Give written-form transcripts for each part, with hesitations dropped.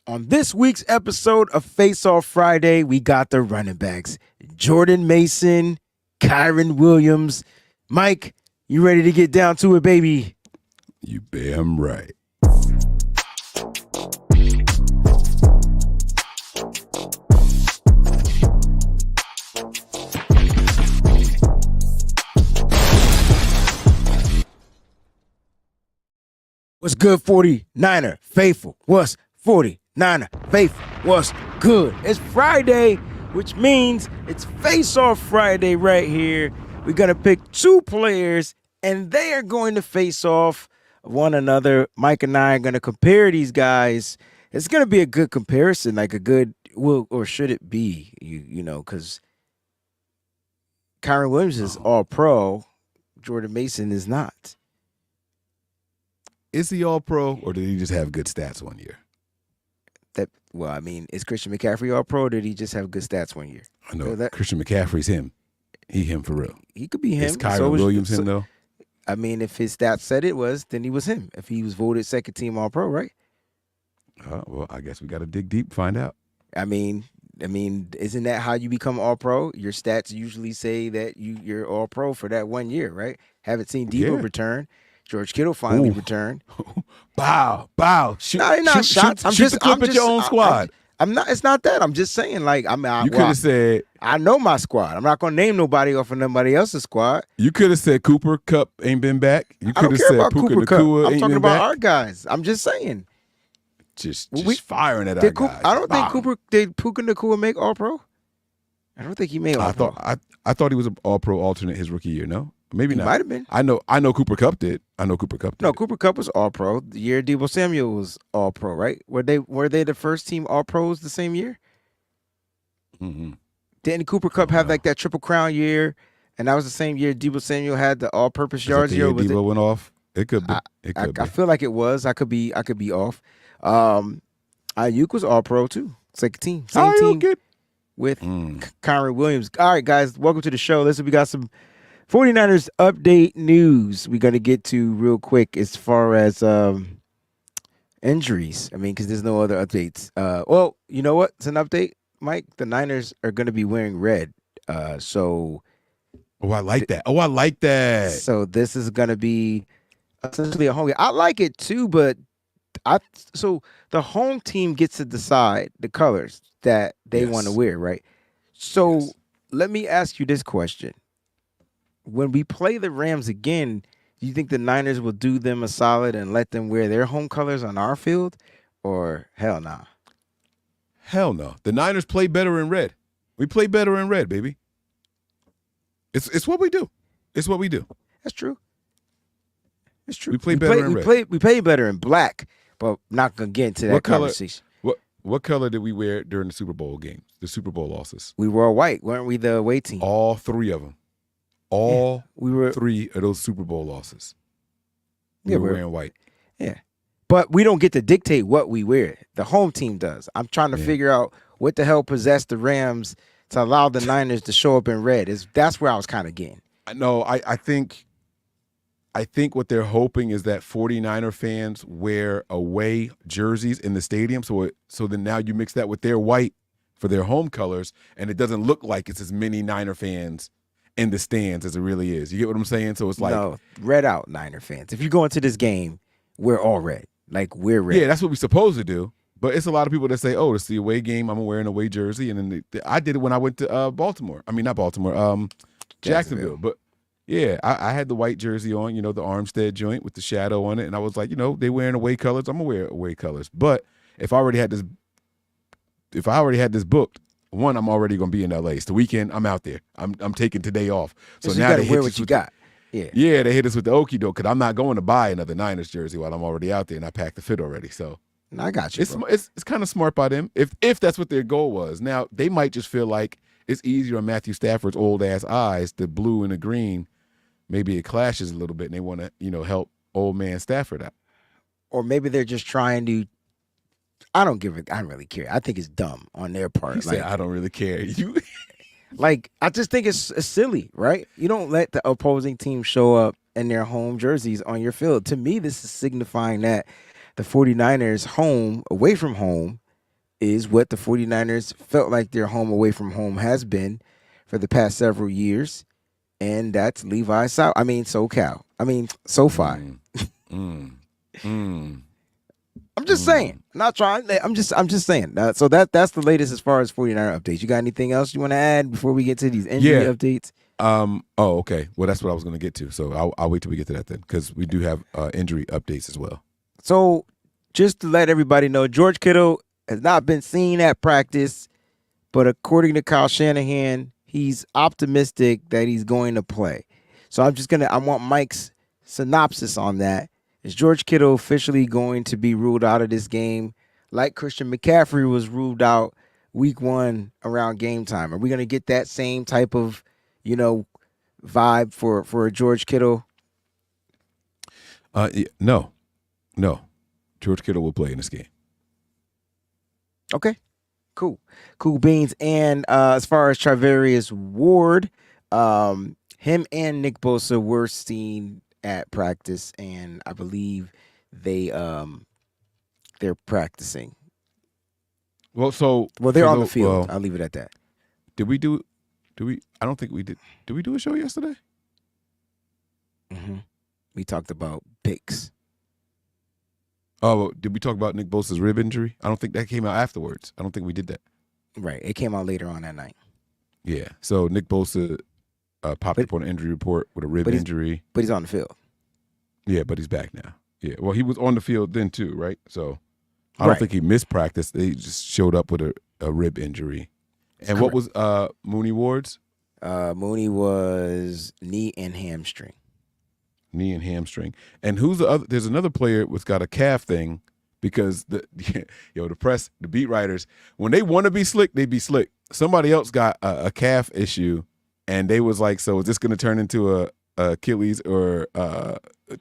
On this week's episode of Face Off Friday, we got the running backs. Jordan Mason, Kyren Williams. Mike, you ready to get down to it, baby? You damn right. What's good, 49er faithful? What's 49er faithful? What's good? It's Friday, which means it's Face-Off Friday right here. We're going to pick two players, and they are going to face off one another. Mike and I are going to compare these guys. It's going to be a good comparison, like a good, well, or should it be, you know, because Kyren Williams is all-pro. Jordan Mason is not. Is he all pro or did he just have good stats one year? Well, I mean, is Christian McCaffrey all pro or did he just have good stats one year? I know Christian McCaffrey's him. He him for real. He could be him. Is Kyren Williams him though? I mean, if his stats said it was, then he was him. If he was voted second team all pro, right? Well, I guess we got to dig deep and find out. I mean, isn't that how you become all pro? Your stats usually say that you're all pro for that 1 year, right? Haven't seen Debo return. George Kittle finally returned. Bow. Shoot, no, not shots. Shoot the clip at your own squad. I'm not. It's not that. I'm just saying. Like you could have said. I know my squad. I'm not gonna name nobody off of nobody else's squad. You could have said Cooper Kupp ain't been back. You could have said Puka Nacua. I'm talking about our guys. I'm just saying. Just firing at our guys. I don't think did Puka Nacua make All Pro. I don't think he made All Pro. I thought he was an All Pro alternate his rookie year. No. Maybe he not. Might have been. I know Cooper Kupp did. No, Cooper Kupp was all pro. The year Debo Samuel was all pro, right? Were they the first team all pros the same year? Mm-hmm. Didn't Cooper Kupp have like that Triple Crown year? And that was the same year Debo Samuel had the all purpose yards year. Debo went off. It could be. I feel like it was. I could be off. Ayuk was all pro too. Second team. Same team with Kyren Williams. All right, guys, welcome to the show. Listen, we got some 49ers update news we're going to get to real quick as far as injuries. I mean, because there's no other updates. Well, you know what? It's an update, Mike. The Niners are going to be wearing red. Oh, I like that. So this is going to be essentially a home game. I like it too, but so the home team gets to decide the colors that they want to wear, right? So let me ask you this question. When we play the Rams again, do you think the Niners will do them a solid and let them wear their home colors on our field? Or hell nah? Hell no. The Niners play better in red. We play better in red, baby. It's what we do. It's what we do. That's true. It's true. We play better in red. We play better in black, but not going to get into that conversation. What color did we wear during the Super Bowl games, the Super Bowl losses? We were all white. Weren't we the away team? All three of them. Three of those Super Bowl losses. We were wearing white. Yeah. But we don't get to dictate what we wear. The home team does. I'm trying to figure out what the hell possessed the Rams to allow the Niners to show up in red. That's where I was kind of getting. No, I think what they're hoping is that 49er fans wear away jerseys in the stadium. So then now you mix that with their white for their home colors, and it doesn't look like it's as many Niner fans in the stands as it really is. You get what I'm saying? So it's like no, red out Niner fans. If you go into this game, we're all red. Like we're red. Yeah, that's what we're supposed to do. But it's a lot of people that say, "Oh, it's the away game. I'm wearing an away jersey." And then I did it when I went to Baltimore. I mean, not Baltimore, Jacksonville. But yeah, I had the white jersey on. You know, the Armstead joint with the shadow on it, and I was like, you know, they wearing away colors. I'm gonna wear away colors. But if I already had this booked. One, I'm already going to be in LA. It's the weekend. I'm out there. I'm taking today off. So now they wear what you got. Yeah, they hit us with the okie doke because I'm not going to buy another Niners jersey while I'm already out there and I packed the fit already. So I got you. It's kind of smart by them if that's what their goal was. Now they might just feel like it's easier on Matthew Stafford's old ass eyes, the blue and the green. Maybe it clashes a little bit, and they want to help old man Stafford out. Or maybe they're just trying to. I don't really care. I think it's dumb on their part. He said, I don't really care. I just think it's silly, right? You don't let the opposing team show up in their home jerseys on your field. To me, this is signifying that the 49ers home, away from home, is what the 49ers felt like their home away from home has been for the past several years, and that's Levi South. I mean, SoCal. I mean, SoFi. I'm just saying. I'm not trying. I'm just saying. So that's the latest as far as 49er updates. You got anything else you want to add before we get to these injury updates? Okay. Well, that's what I was going to get to. So I'll wait till we get to that then, because we do have injury updates as well. So just to let everybody know, George Kittle has not been seen at practice, but according to Kyle Shanahan, he's optimistic that he's going to play. So I want Mike's synopsis on that. Is George Kittle officially going to be ruled out of this game like Christian McCaffrey was ruled out week 1 around game time? Are we going to get that same type of, vibe for George Kittle? No. George Kittle will play in this game. Okay. Cool beans. And as far as Charvarius Ward, him and Nick Bosa were seen at practice, and I believe they're practicing. Well, they're on the field. I'll leave it at that. I don't think we did. Did we do a show yesterday? Mm-hmm. We talked about picks. Oh, did we talk about Nick Bosa's rib injury? I don't think that came out afterwards. I don't think we did that. Right. It came out later on that night. Yeah. So Nick Bosa popped up on an injury report with a rib injury. But he's on the field. Yeah, but he's back now. Yeah. Well, he was on the field then too, right? So I don't think he missed practice. He just showed up with a rib injury. And what was Mooney Ward's? Mooney was knee and hamstring. Knee and hamstring. And who's the other? There's another player who's got a calf thing, because the press, the beat writers, when they want to be slick, they be slick. Somebody else got a calf issue, and they was like, "So is this going to turn into a Achilles or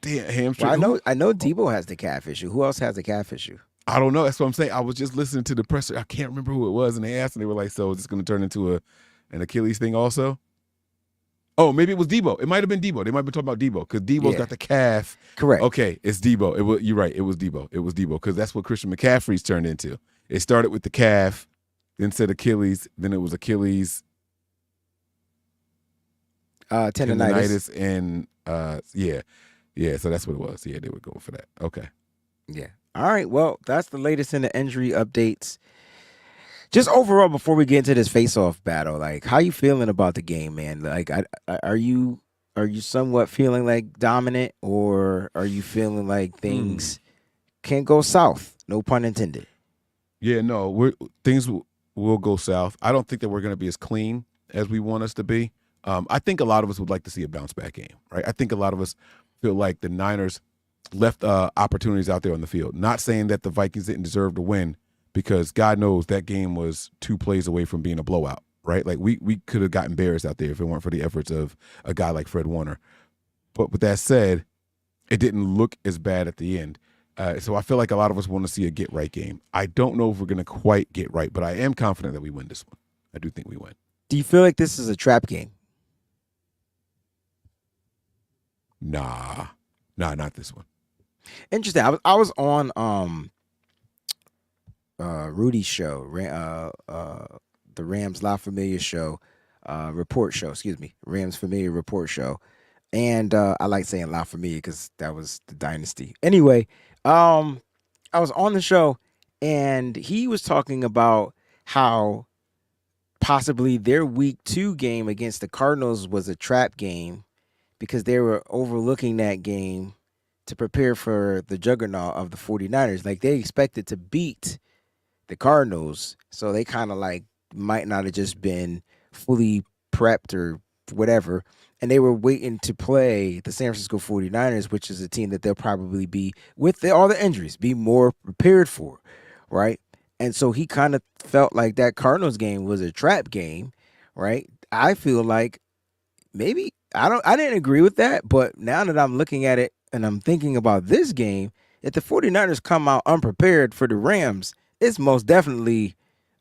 hamstring?" Well, I know Debo has the calf issue. Who else has the calf issue? I don't know. That's what I'm saying. I was just listening to the presser. I can't remember who it was, and they asked, and they were like, "So is this going to turn into an Achilles thing also?" Oh, maybe it was Debo. It might have been Debo. They might be talking about Debo, because Debo's got the calf. Correct. Okay, it's Debo. You're right. It was Debo. Because that's what Christian McCaffrey's turned into. It started with the calf, then said Achilles, then it was Achilles tendonitis, and yeah. So that's what it was. Yeah, they were going for that. Okay. Yeah. All right. Well, that's the latest in the injury updates. Just overall, before we get into this face-off battle, like, how you feeling about the game, man? Like, are you somewhat feeling like dominant, or are you feeling like things can go south? No pun intended. Yeah, no, things will go south. I don't think that we're going to be as clean as we want us to be. I think a lot of us would like to see a bounce-back game, right? I think a lot of us feel like the Niners left opportunities out there on the field. Not saying that the Vikings didn't deserve to win, because God knows that game was 2 plays away from being a blowout, right? Like, we could have got embarrassed out there if it weren't for the efforts of a guy like Fred Warner. But with that said, it didn't look as bad at the end. So I feel like a lot of us want to see a get-right game. I don't know if we're going to quite get right, but I am confident that we win this one. I do think we win. Do you feel like this is a trap game? Nah, not this one. Interesting. I was on Rudy's show, the Rams La Familia show, report show, Rams Familia report show. And I like saying La Familia because that was the dynasty. Anyway, I was on the show, and he was talking about how possibly their week 2 game against the Cardinals was a trap game, because they were overlooking that game to prepare for the juggernaut of the 49ers. Like, they expected to beat the Cardinals, so they kind of like might not have just been fully prepped or whatever, and they were waiting to play the San Francisco 49ers, which is a team that they'll probably be, with all the injuries, be more prepared for, right? And so he kind of felt like that Cardinals game was a trap game, right? I feel like maybe I didn't agree with that, but now that I'm looking at it and I'm thinking about this game, if the 49ers come out unprepared for the Rams, it's most definitely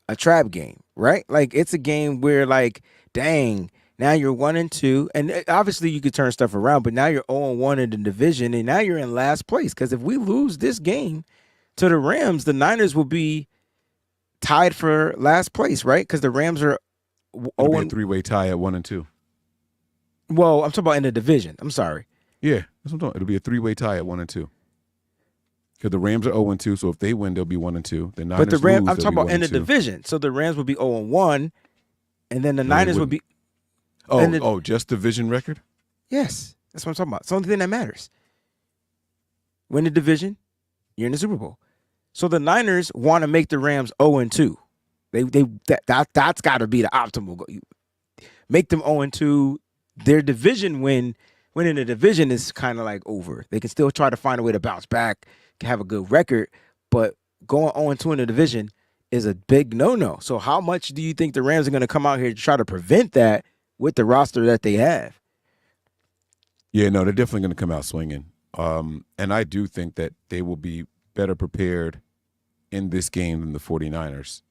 a trap game, right? Like, it's a game where, like, dang, now you're 1-2, and obviously you could turn stuff around, but now you're 0-1 in the division, and now you're in last place. Because if we lose this game to the Rams, the Niners will be tied for last place, right? Because the Rams are It'll be a three-way tie at 1 and 2. Well, I'm talking about in the division. I'm sorry. Yeah, that's what I'm talking. It'll be a three-way tie at 1 and 2. Because the Rams are 0 and 2, so if they win, they'll be 1 and 2. The Niners but the Rams, lose, I'm talking about in the 2. division. So the Rams would be 0 and 1, and then the Niners would be. Just division record? Yes, that's what I'm talking about. It's the only thing that matters. Win the division, you're in the Super Bowl. So the Niners want to make the Rams 0 and 2. That's got to be the optimal goal. Make them 0 and 2. Their division winning the division is kind of like over. They can still try to find a way to bounce back, have a good record, but going 0 and 2 in the division is a big no-no. So how much do you think the Rams are going to come out here to try to prevent that with the roster that they have? Yeah, no, they're definitely going to come out swinging. And I do think that they will be better prepared in this game than the 49ers.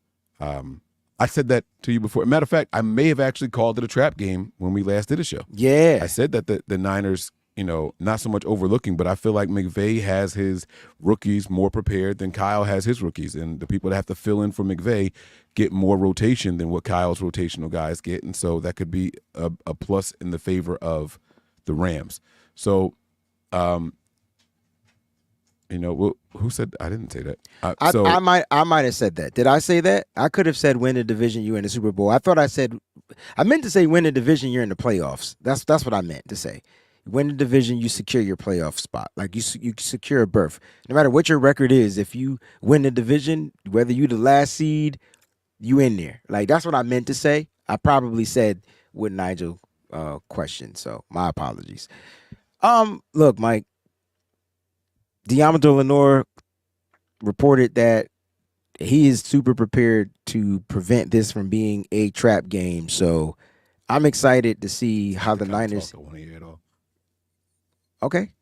I said that to you before. Matter of fact, I may have actually called it a trap game when we last did a show. Yeah. I said that the Niners, not so much overlooking, but I feel like McVay has his rookies more prepared than Kyle has his rookies. And the people that have to fill in for McVay get more rotation than what Kyle's rotational guys get. And so that could be a plus in the favor of the Rams. So, who said I didn't say that? I might have said that. Did I say that? I could have said win the division, you're in the Super Bowl. I meant to say win the division, you're in the playoffs. That's what I meant to say. Win the division, you secure your playoff spot. Like you secure a berth. No matter what your record is, if you win the division, whether you the last seed, you in there. Like that's what I meant to say. I probably said what Nigel questioned. So my apologies. Look, Mike. Diamador Lenore reported that he is super prepared to prevent this from being a trap game. So I'm excited to see how the Niners. Okay.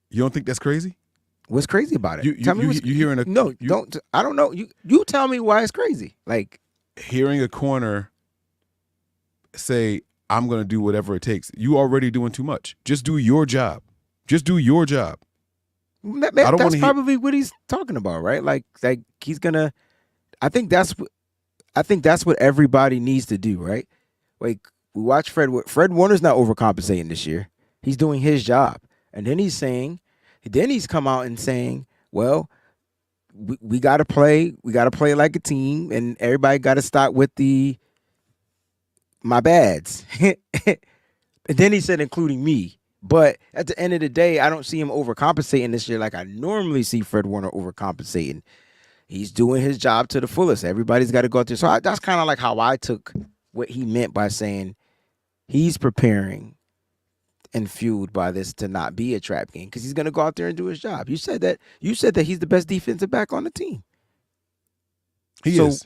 You don't think that's crazy? What's crazy about it? Tell me you hearing a no. Don't. I don't know. You tell me why it's crazy. Like hearing a corner say, "I'm going to do whatever it takes." You already doing too much. Just do your job. Just do your job. That's probably what he's talking about, right? Like he's gonna. I think that's what everybody needs to do, right? Like we watch Fred Warner's not overcompensating this year. He's doing his job, and then he's come out and saying, "Well, we got to play. We got to play like a team, and everybody got to stop with my bads." And then he said, including me. But at the end of the day, I don't see him overcompensating this year like I normally see Fred Warner overcompensating. He's doing his job to the fullest. Everybody's got to go out there. So that's kind of like how I took what he meant by saying he's preparing and fueled by this to not be a trap game because he's going to go out there and do his job. You said that he's the best defensive back on the team. He is.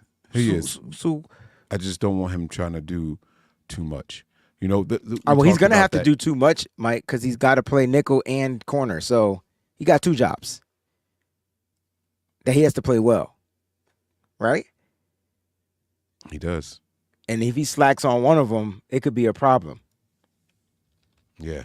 So I just don't want him trying to do too much. He's going to have to do too much, Mike, because he's got to play nickel and corner. So he got two jobs that he has to play well, right? He does. And if he slacks on one of them, it could be a problem. Yeah.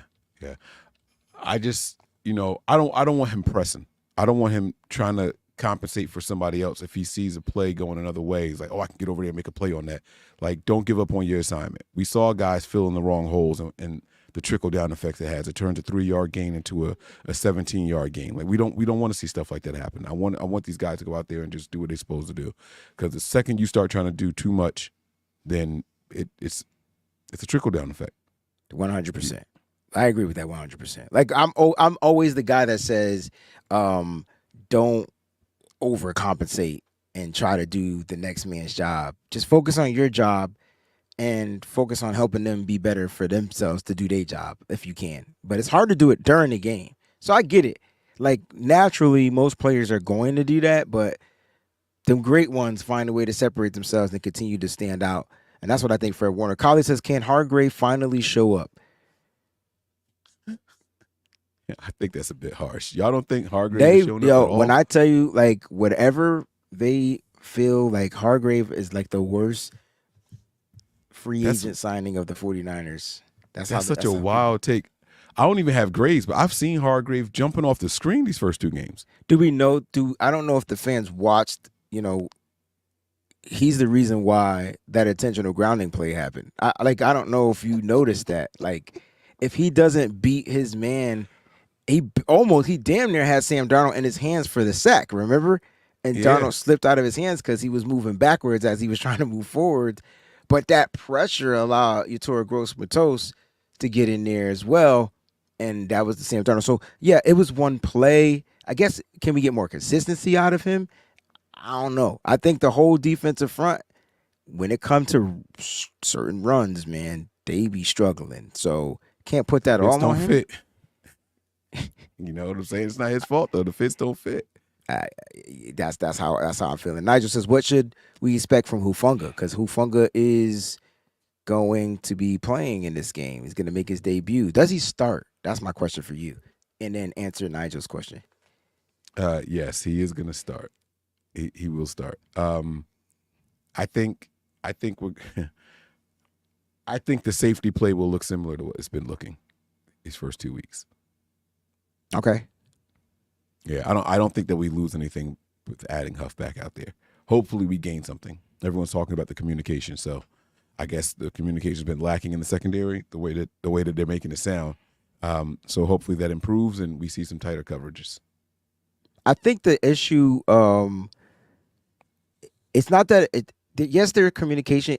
I just, I don't want him pressing. I don't want him trying to compensate for somebody else. If he sees a play going another way, he's like, oh, I can get over there and make a play on that. Like, don't give up on your assignment. We saw guys fill in the wrong holes and the trickle-down effects it has. It turns a 3-yard gain into a 17-yard gain. Like, we don't want to see stuff like that happen. I want these guys to go out there and just do what they're supposed to do. Because the second you start trying to do too much, then it's a trickle-down effect. 100%. I agree with that 100%. Like, I'm always the guy that says, don't overcompensate and try to do the next man's job. Just focus on your job and focus on helping them be better for themselves to do their job if you can. But it's hard to do it during the game. So I get it. Like naturally, most players are going to do that, but them great ones find a way to separate themselves and continue to stand out. And that's what I think Fred Warner. Collie says, can Hargrave finally show up? I think that's a bit harsh. Y'all don't think Hargrave is showing up at all? When I tell you, like, whatever they feel like Hargrave is like the worst free agent signing of the 49ers. That's such a wild take. I don't even have grades, but I've seen Hargrave jumping off the screen these first two games. I don't know if the fans watched, he's the reason why that intentional grounding play happened. I don't know if you noticed that. Like, if he doesn't beat his man, he damn near had Sam Darnold in his hands for the sack, remember? And Yeah. Darnold slipped out of his hands because he was moving backwards as he was trying to move forward. But that pressure allowed Yetur Gross-Matos to get in there as well. And that was the Sam Darnold. So, yeah, it was one play. I guess, can we get more consistency out of him? I don't know. I think the whole defensive front, when it comes to certain runs, man, they be struggling. So, can't put that all on him. Fit. You know what I'm saying? It's not his fault though. The fits don't fit. That's how I'm feeling. Nigel says, what should we expect from Hufanga? Because Hufanga is going to be playing in this game. He's going to make his debut. Does he start? That's my question for you. And then answer Nigel's question. Yes, he is going to start. He will start. I think we're I think the safety play will look similar to what it's been looking these first 2 weeks. Okay. Yeah, I don't think that we lose anything with adding Huff back out there. Hopefully we gain something. Everyone's talking about the communication, so I guess the communication's been lacking in the secondary, the way that they're making it sound. So hopefully that improves and we see some tighter coverages. I think the issue, it's not that yes, there are communication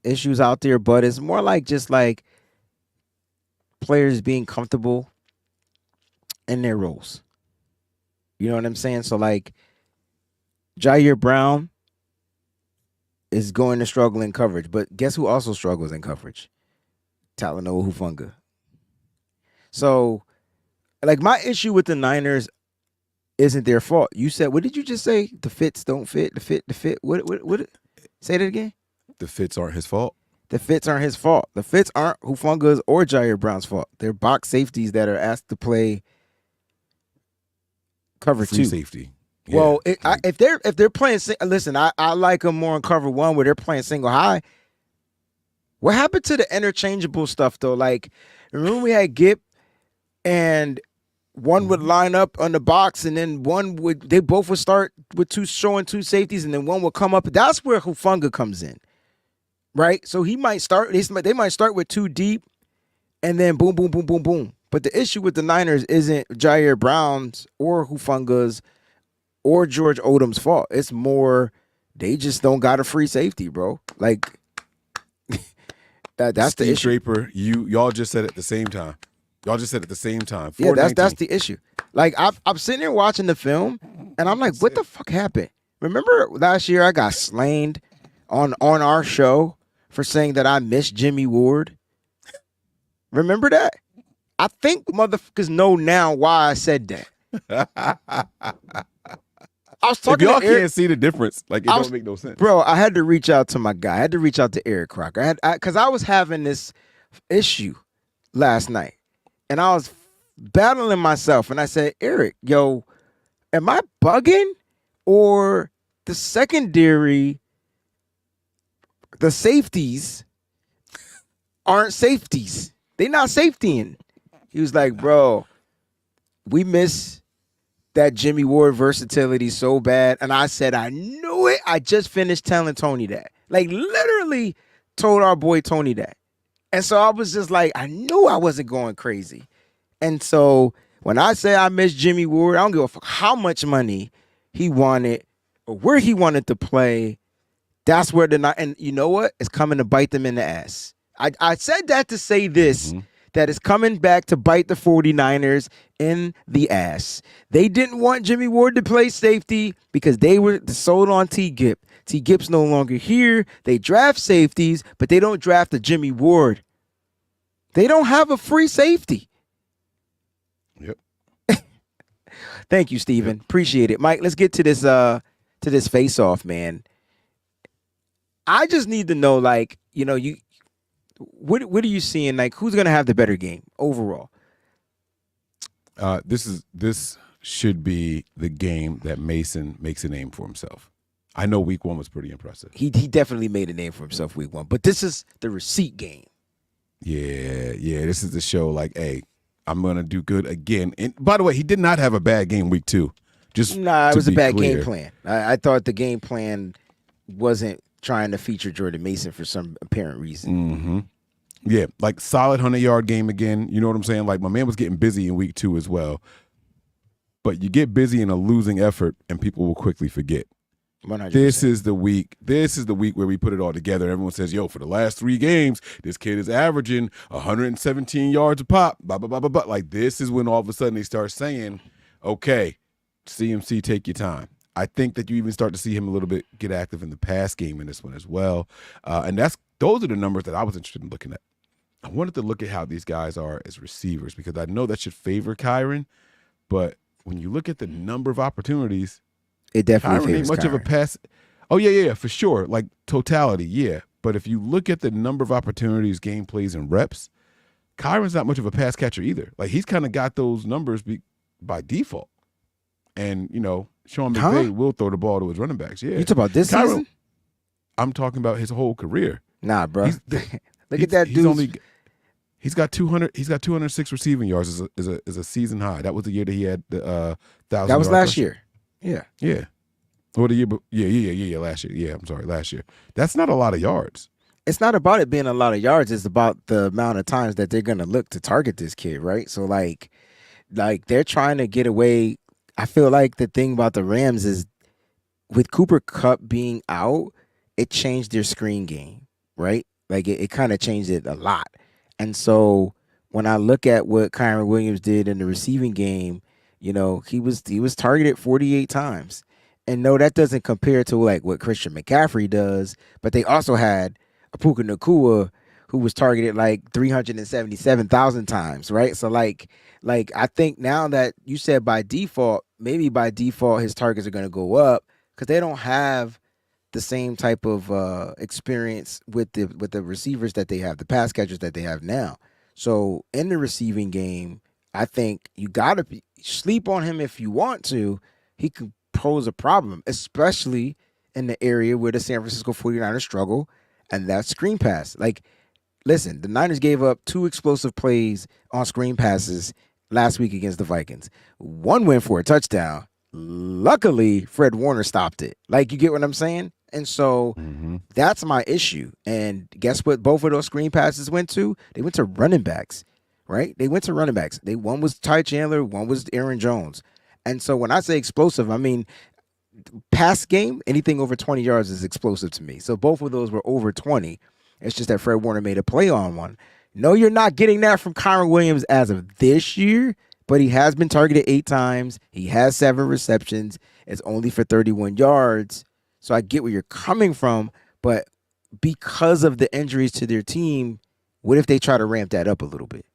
issues out there, but it's more like just like players being comfortable in their roles. You know what I'm saying? So like Jair Brown is going to struggle in coverage, but guess who also struggles in coverage? Talanoa Hufanga. So like my issue with the Niners isn't their fault. You said, what did you just say? The fits don't fit. The fit. What? Say that again. The fits aren't his fault. The fits aren't his fault. The fits aren't Hufanga's or Jair Brown's fault. They're box safeties that are asked to play cover Free 2. safety. Yeah. Well, if they're playing, listen, I like them more in cover 1 where they're playing single high. What happened to the interchangeable stuff though? Like, remember we had Gip and one would line up on the box, and then they both would start with showing two safeties, and then one would come up. That's where Hufanga comes in, right? So he might start. They might start with 2 deep, and then boom, boom, boom, boom, boom. But the issue with the Niners isn't Jair Brown's or Hufanga's or George Odom's fault. It's more they just don't got a free safety, bro. Like that's Steve the issue. Draper, y'all just said it at the same time. Y'all just said it at the same time. Yeah, that's the issue. Like I'm sitting there watching the film, and I'm like, what the fuck happened? Remember last year I got slained on our show for saying that I missed Jimmy Ward? Remember that? I think motherfuckers know now why I said that. I was talking if y'all to Eric, can't see the difference, like it don't make no sense. Bro, I had to reach out to my guy. I had to reach out to Eric Crocker. Because I was having this issue last night. And I was battling myself. And I said, Eric, yo, am I bugging? Or the secondary, the safeties aren't safeties. They not safetying. He was like, bro, we miss that Jimmy Ward versatility so bad. And I said, I knew it. I just finished telling Tony that. Like, literally told our boy Tony that. And so I was just like, I knew I wasn't going crazy. And so when I say I miss Jimmy Ward, I don't give a fuck how much money he wanted or where he wanted to play. That's where and you know what? It's coming to bite them in the ass. I said that to say this. Mm-hmm. That is coming back to bite the 49ers in the ass. They didn't want Jimmy Ward to play safety because they were sold on T. Gip. T. Gip's no longer here. They draft safeties, but they don't draft a Jimmy Ward. They don't have a free safety. Yep. Thank you, Steven. Yep. Appreciate it. Mike, let's get to this face-off, man. I just need to know, like, you know, what are you seeing? Like, who's going to have the better game overall? This should be the game that Mason makes a name for himself. I know week 1 was pretty impressive. He definitely made a name for himself week 1, but this is the receipt game. Yeah. This is the show like, hey, I'm going to do good again. And by the way, he did not have a bad game week 2. Nah, it to was a be bad clear. game plan. I thought the game plan wasn't trying to feature Jordan Mason for some apparent reason. Mm-hmm. Yeah, like solid 100-yard game again. You know what I'm saying? Like my man was getting busy in week 2 as well. But you get busy in a losing effort, and people will quickly forget. 100%. This is the week. This is the week where we put it all together. Everyone says, "Yo, for the last 3 games, this kid is averaging 117 yards a pop." Blah blah blah blah blah. Like this is when all of a sudden they start saying, "Okay, CMC, take your time." I think that you even start to see him a little bit get active in the pass game in this one as well. And those are the numbers that I was interested in looking at. I wanted to look at how these guys are as receivers because I know that should favor Kyren, but when you look at the number of opportunities, it definitely Kyren ain't much of a pass. Oh, yeah, for sure. Like totality, yeah. But if you look at the number of opportunities, game plays, and reps, Kyren's not much of a pass catcher either. Like he's kind of got those numbers by default. And, Sean McVay will throw the ball to his running backs. Yeah. You talking about this season? I'm talking about his whole career. Nah, bro. Look at that dude. He's got 200. He's got 206 receiving yards as a season high. That was the year that he had the 1,000. That was last year. Yeah. Yeah. Or the year? Yeah. Last year. Yeah, I'm sorry, last year. That's not a lot of yards. It's not about it being a lot of yards. It's about the amount of times that they're gonna look to target this kid, right? So like they're trying to get away. I feel like the thing about the Rams is with Cooper Kupp being out, it changed their screen game, right? Like it kind of changed it a lot. And so when I look at what Kyren Williams did in the receiving game, he was targeted 48 times. And no, that doesn't compare to like what Christian McCaffrey does, but they also had Puka Nacua who was targeted like 377,000 times, right? So like I think now that you said by default, maybe by default his targets are going to go up because they don't have the same type of experience with the receivers that they have, the pass catchers that they have now. So in the receiving game, I think you got to sleep on him if you want to. He could pose a problem, especially in the area where the San Francisco 49ers struggle, and that's screen pass. Like, listen, the Niners gave up 2 explosive plays on screen passes last week against the Vikings. One went for a touchdown. Luckily, Fred Warner stopped it. Like, you get what I'm saying? And so that's my issue. And guess what both of those screen passes went to? They went to running backs, right? They went to running backs. One was Ty Chandler, one was Aaron Jones. And so when I say explosive, I mean pass game, anything over 20 yards is explosive to me. So both of those were over 20. It's just that Fred Warner made a play on one. No, you're not getting that from Kyren Williams as of this year, but he has been targeted 8 times. He has 7 receptions. It's only for 31 yards. So I get where you're coming from, but because of the injuries to their team, what if they try to ramp that up a little bit?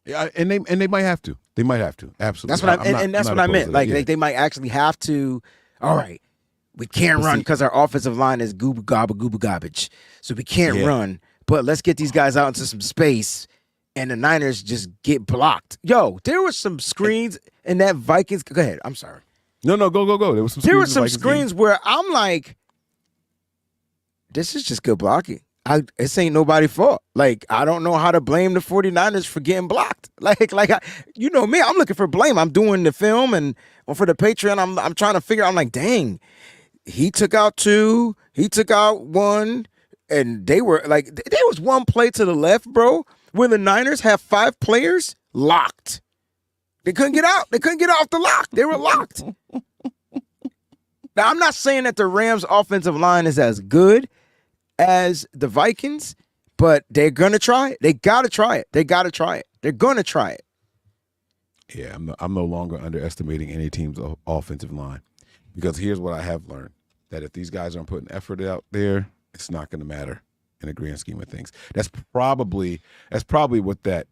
Yeah, and they might have to. They might have to. Absolutely. That's what I meant. Like they might actually have to. All right, we can't run because our offensive line is gooba garbage. So we can't run. But let's get these guys out into some space, and the Niners just get blocked. Yo, there was some screens in that Vikings. Go ahead. I'm sorry. No, go. There were some screens where I'm like, this is just good blocking. This ain't nobody's fault. Like, I don't know how to blame the 49ers for getting blocked. You know me, I'm looking for blame. I'm doing the film and for the Patreon, I'm trying to figure out, I'm like, dang, he took out 2, he took out 1, and they were like, there was one play to the left, bro, where the Niners have 5 players locked. They couldn't get out. They couldn't get off the lock. They were locked. Now, I'm not saying that the Rams' offensive line is as good as the Vikings, but they're going to try it. They got to try it. They're going to try it. Yeah, I'm no longer underestimating any team's offensive line because here's what I have learned, that if these guys aren't putting effort out there, it's not going to matter in the grand scheme of things. That's probably what that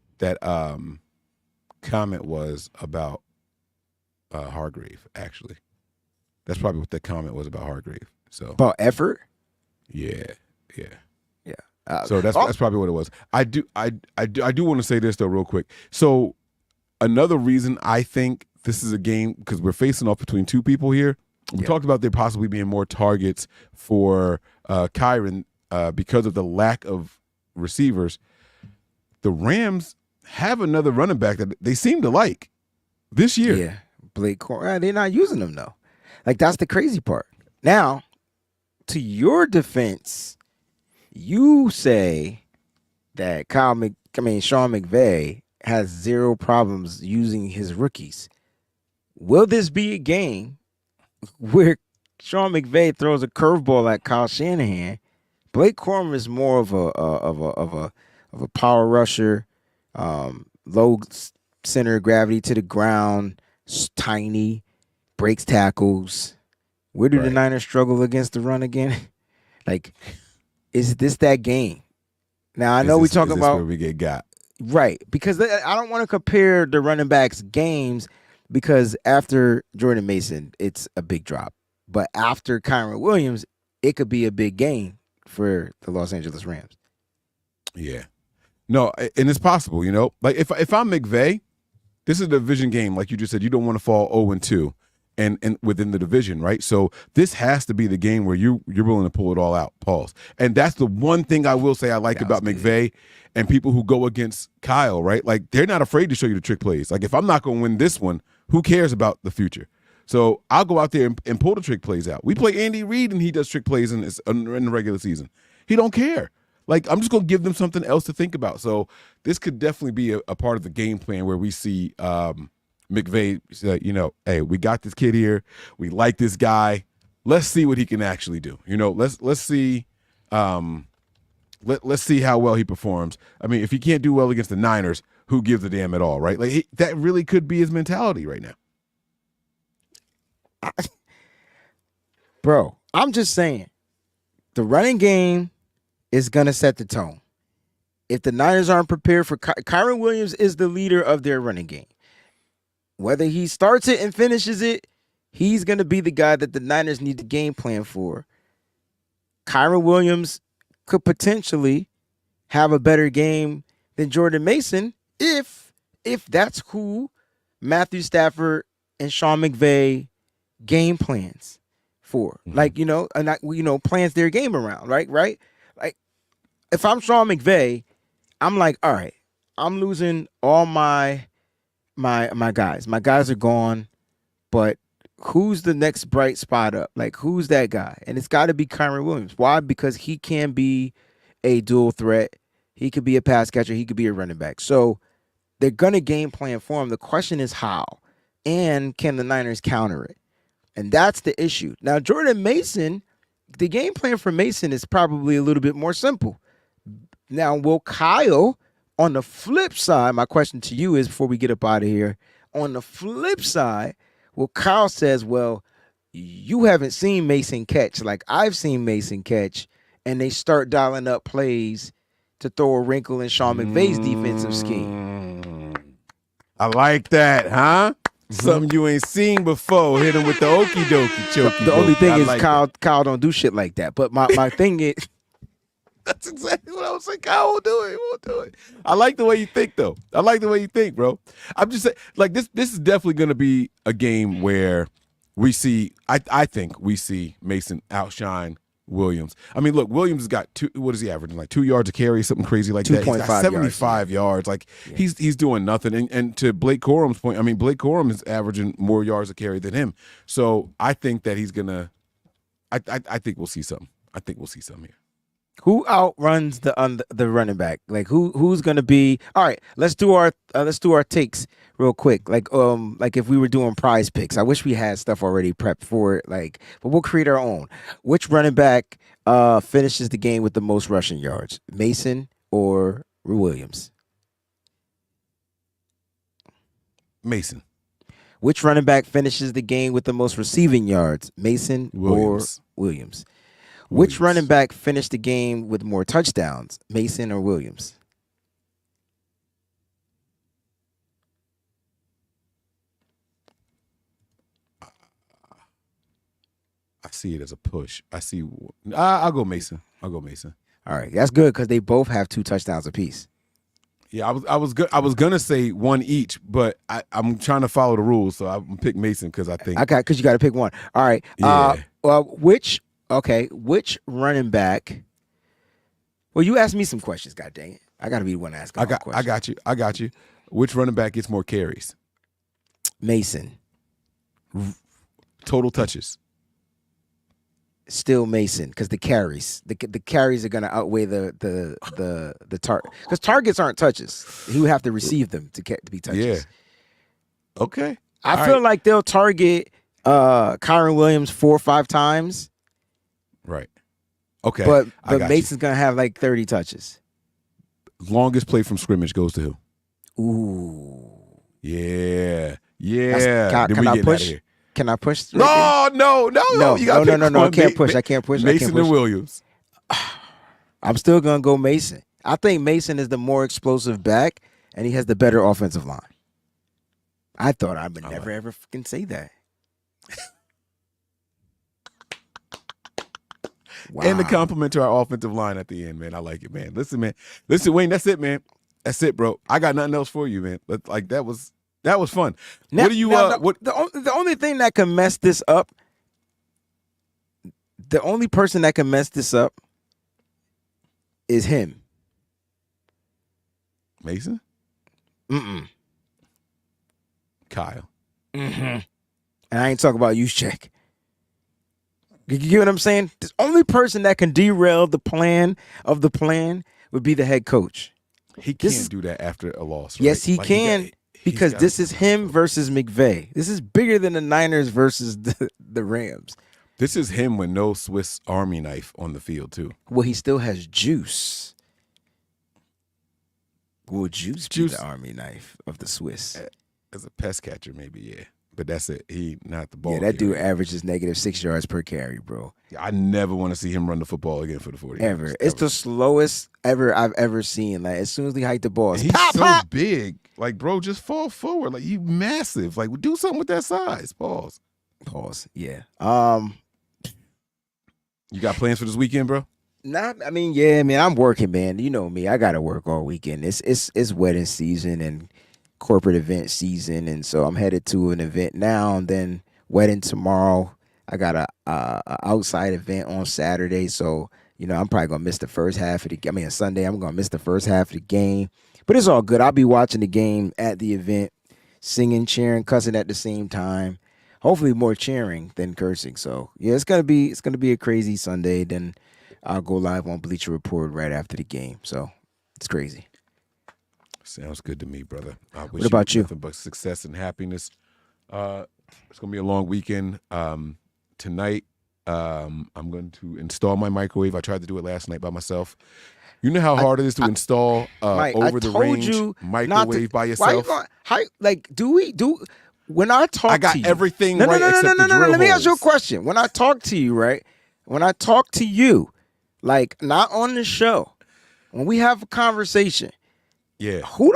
comment was about Hargrave, actually. That's probably what that comment was about Hargrave. So about effort? Yeah. So that's probably what it was. I do want to say this though real quick. So another reason I think this is a game, because we're facing off between 2 people here. We talked about there possibly being more targets for Kyren because of the lack of receivers. The Rams have another running back that they seem to like. this year. Yeah, Blake Corum. They're not using him though. Like that's the crazy part. Now, to your defense, you say that Sean McVay has zero problems using his rookies. Will this be a game where Sean McVay throws a curveball at Kyle Shanahan? Blake Corum is more of a power rusher, low center of gravity to the ground, tiny, breaks tackles. Where do the Niners struggle against the run again? Like, is this that game? Now I know we're talking about where we get got. Right, because I don't want to compare the running backs games because after Jordan Mason, it's a big drop. But after Kyren Williams, it could be a big game for the Los Angeles Rams. Yeah. No, and it's possible, you know. Like if I'm McVay, this is a division game, like you just said. You don't want to fall 0-2 and within the division, right? So this has to be the game where you're willing to pull it all out. Pause. And that's the one thing I will say I like about McVay and people who go against Kyle, right? Like they're not afraid to show you the trick plays. Like if I'm not going to win this one, who cares about the future? So I'll go out there and pull the trick plays out. We play Andy Reid and he does trick plays in the regular season. He don't care. Like, I'm just going to give them something else to think about. So this could definitely be a part of the game plan where we see McVay say, you know, hey, we got this kid here. We like this guy. Let's see what he can actually do. You know, let's see let's see how well he performs. I mean, if he can't do well against the Niners, who gives a damn at all, right? Like that really could be his mentality right now. Bro, I'm just saying, the running game is going to set the tone. If the Niners aren't prepared for Kyren Williams is the leader of their running game. Whether he starts it and finishes it, he's going to be the guy that the Niners need to game plan for. Kyren Williams could potentially have a better game than Jordan Mason if that's who Matthew Stafford and Sean McVay game plans for. Mm-hmm. Like, plans their game around, right? Like, if I'm Sean McVay, I'm like, all right, I'm losing all my guys. My guys are gone, but who's the next bright spot up? Like, who's that guy? And it's got to be Kyren Williams. Why? Because he can be a dual threat. He could be a pass catcher. He could be a running back. So they're going to game plan for him. The question is how, and can the Niners counter it? And that's the issue. Now, Jordan Mason, the game plan for Mason is probably a little bit more simple. Now, will Kyle, on the flip side, my question to you is, before we get up out of here, on the flip side, will Kyle says, well, you haven't seen Mason catch like I've seen Mason catch, and they start dialing up plays to throw a wrinkle in Sean McVay's defensive scheme. I like that, huh? Something you ain't seen before. Hit him with the okie dokie chokey. The only thing is like Kyle don't do shit like that. But my thing is, that's exactly what I was saying. Kyle won't do it. He won't do it. I like the way you think, though. I like the way you think, bro. I'm just saying, like, this is definitely going to be a game where we see, I think we see Mason outshine Williams. I mean, look, Williams has got what is he averaging? Like 2 yards a carry, something crazy like that. He's got 75 yards. Like, he's doing nothing. And to Blake Corum's point, I mean, Blake Corum is averaging more yards a carry than him. So I think that he's going to, I think we'll see something. I think we'll see something here. Who outruns the running back? Like who's gonna be? All right, let's do our takes real quick. Like if we were doing prize picks, I wish we had stuff already prepped for it. Like, but we'll create our own. Which running back finishes the game with the most rushing yards? Mason or Williams? Mason. Which running back finishes the game with the most receiving yards? Mason or Williams? Which running back finished the game with more touchdowns, Mason or Williams? I see it as a push. I'll go Mason. All right, that's good because they both have 2 touchdowns apiece. Yeah, I was gonna say one each, but I'm trying to follow the rules, so I'm pick Mason because I think because you got to pick one. All right. Yeah. Which running back? Well, you asked me some questions. God dang it! I got to be the one asking. I got you. Which running back gets more carries? Mason. Total touches. Still Mason, because the carries are going to outweigh the target, because targets aren't touches. He would have to receive them to be touches. Yeah. Okay. I feel like they'll target Kyren Williams 4 or 5 times. Right. Okay. But Mason's going to have like 30 touches. Longest play from scrimmage goes to who? Ooh. Yeah. Can I push? Can I push? No. You got no. I can't push. Mason and Williams. I'm still going to go Mason. I think Mason is the more explosive back, and he has the better offensive line. I thought I would never, ever fucking say that. Wow. And the compliment to our offensive line at the end, man. I like it, man. Listen, Wayne, that's it, man. That's it, bro. I got nothing else for you, man. Like that was fun. Now, what do you the only thing that can mess this up, the only person that can mess this up is him. Mason? Kyle. And I ain't talking about use check. You get what I'm saying? The only person that can derail the plan would be the head coach. He can't do that after a loss, right? Yes, he can, because this is him versus McVay. This is bigger than the Niners versus the Rams. This is him with no Swiss Army knife on the field, too. Well, he still has juice. Will juice be the Army knife of the Swiss? As a pest catcher, maybe, yeah. But that's it. He not the ball. Yeah, that dude averages -6 yards per carry, bro. I never want to see him run the football again for the 49ers. Ever. It's the slowest I've ever seen. Like, as soon as he hiked the ball, he's so big. Like, bro, just fall forward. Like, you massive. Like, do something with that size. Pause. Yeah. You got plans for this weekend, bro? Yeah, man. I'm working, man. You know me. I gotta work all weekend. It's wedding season and corporate event season, and so I'm headed to an event now, and then wedding tomorrow. I got a outside event on Saturday, so I'm probably gonna miss the first half of Sunday I'm gonna miss the first half of the game, but it's all good. I'll be watching the game at the event, singing, cheering, cussing at the same time. Hopefully more cheering than cursing. So yeah, it's gonna be a crazy Sunday. Then I'll go live on Bleacher Report right after the game. So it's crazy. Sounds good to me, brother. What about you? Nothing but success and happiness. It's gonna be a long weekend. Tonight, I'm going to install my microwave. I tried to do it last night by myself. You know how hard it is to install Mike, over the range microwave by yourself. When I talk, I got to you, everything right except the drill Let me ask you a holes. question. When I talk to you, right? When I talk to you, like not on the show, when we have a conversation. Yeah. Who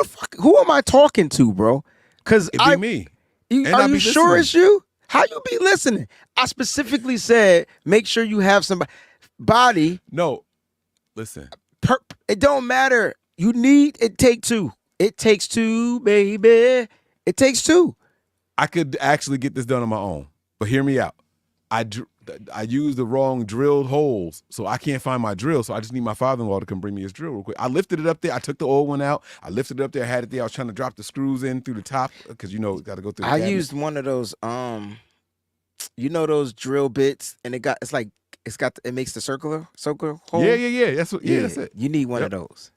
am I talking to, bro? Because It'd be me. Are you sure it's you? How you be listening? I specifically said make sure you have somebody. No, listen. It don't matter. It takes two. It takes two, baby. It takes two. I could actually get this done on my own, but hear me out. I used the wrong drilled holes, so I can't find my drill. So I just need my father-in-law to come bring me his drill real quick. I lifted it up there. I took the old one out. I lifted it up there. I had it there. I was trying to drop the screws in through the top because got to go through the cabinet. Used one of those, those drill bits, and it makes the circular hole. Yeah. That's it. You need one of those.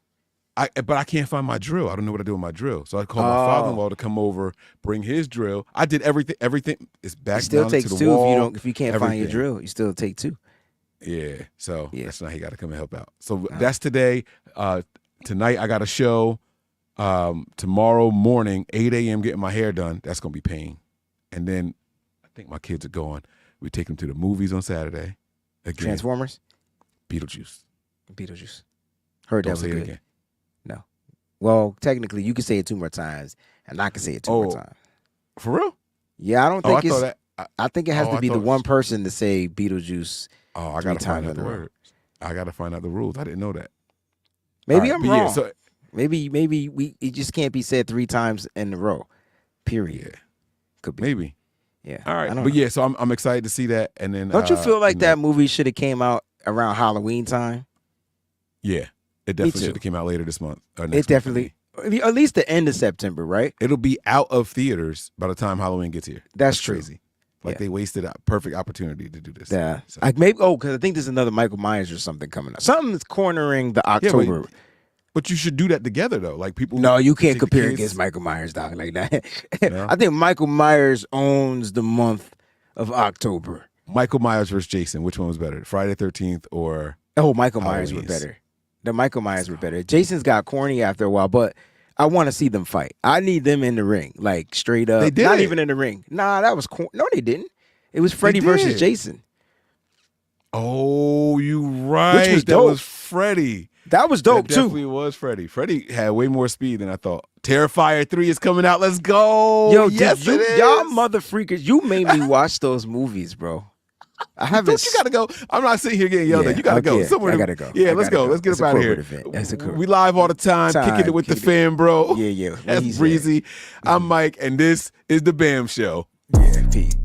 But I can't find my drill. I don't know what to do with my drill. So I called my father-in-law to come over, bring his drill. I did everything. Everything is back down to the wall. It still takes two if you can't find your drill. You still take two. Yeah. So that's not. He got to come and help out. So that's today. Tonight I got a show. Tomorrow morning, 8 a.m. getting my hair done. That's gonna be pain. And then I think my kids are going. We take them to the movies on Saturday. Again. Transformers. Beetlejuice. Heard Don't that was say good. it again. No. Well, technically, you can say it 2 more times, and I can say it 2 more times. For real? Yeah, I don't think it's. I think it has to be the one it person to say Beetlejuice. Oh, I gotta find out the words. I gotta find out the rules. I didn't know that. Maybe I'm wrong. Yeah, so, maybe it just can't be said 3 times in a row. Period. Yeah. Could be. Maybe. Yeah. All right. But yeah, so I'm excited to see that. And then don't you feel like that movie should have came out around Halloween time? Yeah. It definitely should have came out later this month. It definitely. at least the end of September, right? It'll be out of theaters by the time Halloween gets here. That's true. Crazy. Like they wasted a perfect opportunity to do this. Yeah. So. Like maybe because I think there's another Michael Myers or something coming up. Something that's cornering the October. But you should do that together though. Like people. No, you can't compare against Michael Myers, dog, like that. No? I think Michael Myers owns the month of October. Michael Myers versus Jason. Which one was better? Friday the 13th or? Oh, Michael Myers were better. The Michael Myers were better. Jason's got corny after a while, but I want to see them fight. I need them in the ring, like straight up. They did Not it. even in the ring. Nah, that was corny. No, they didn't. It was Freddy versus Jason. Oh, you right. Which was that dope. was Freddy. That was dope, that definitely was Freddy. Freddy had way more speed than I thought. Terrifier 3 is coming out. Let's go. Yo, yes, you, it is. y'all mother freakers, you made me watch those movies, bro. I haven't. You gotta go. I'm not sitting here getting yelled at. You gotta go. I gotta go. Yeah, let's go. Let's get up out of here. We live all the time, kicking it with the fam, bro. Yeah. That's Breezy. I'm Mike, and this is the BAM Show. Yeah, Pete.